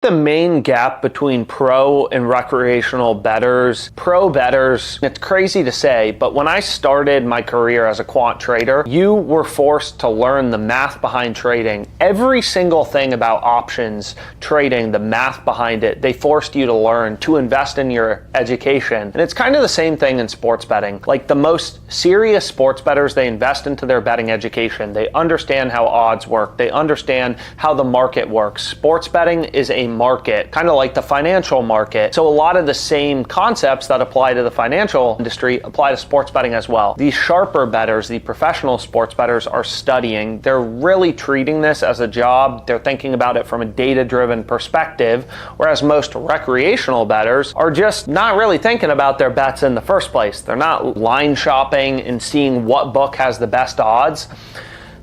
The main gap between pro and recreational bettors. Pro bettors, it's crazy to say, but when I started my career as a quant trader, you were forced to learn the math behind trading. Every single thing about options trading, the math behind it, they forced you to learn to invest in your education. And it's kind of the same thing in sports betting. Like the most serious sports bettors, they invest into their betting education. They understand how odds work. They understand how the market works. Sports betting is a market, kind of like the financial market. So a lot of the same concepts that apply to the financial industry apply to sports betting as well. These sharper bettors, the professional sports bettors, are studying. They're really treating this as a job. They're thinking about it from a data-driven perspective, whereas most recreational bettors are just not really thinking about their bets in the first place. They're not line shopping and seeing what book has the best odds.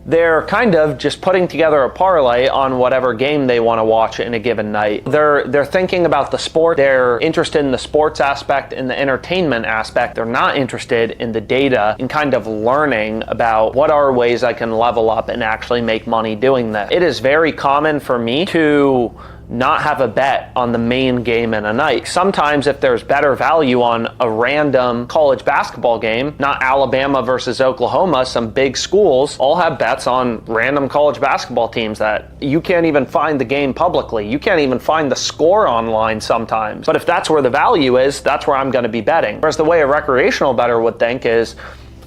They're kind of just putting together a parlay on whatever game they want to watch in a given night. They're thinking about the sport. They're interested in the sports aspect and the entertainment aspect. They're not interested in the data and kind of learning about what are ways I can level up and actually make money doing this. It is very common for me to not have a bet on the main game in a night. Sometimes if there's better value on a random college basketball game, not Alabama versus Oklahoma, some big schools all have bets on random college basketball teams that you can't even find the game publicly. You can't even find the score online sometimes. But if that's where the value is, that's where I'm going to be betting. Whereas the way a recreational bettor would think is,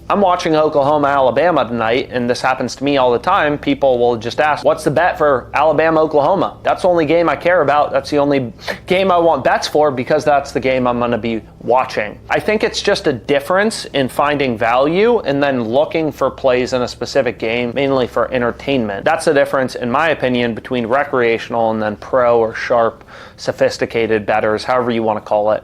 I'm watching Oklahoma, Alabama tonight, and this happens to me all the time. People will just ask, what's the bet for Alabama, Oklahoma? That's the only game I care about. That's the only game I want bets for because that's the game I'm going to be watching. I think it's just a difference in finding value and then looking for plays in a specific game, mainly for entertainment. That's the difference, in my opinion, between recreational and then pro or sharp, sophisticated bettors, however you want to call it.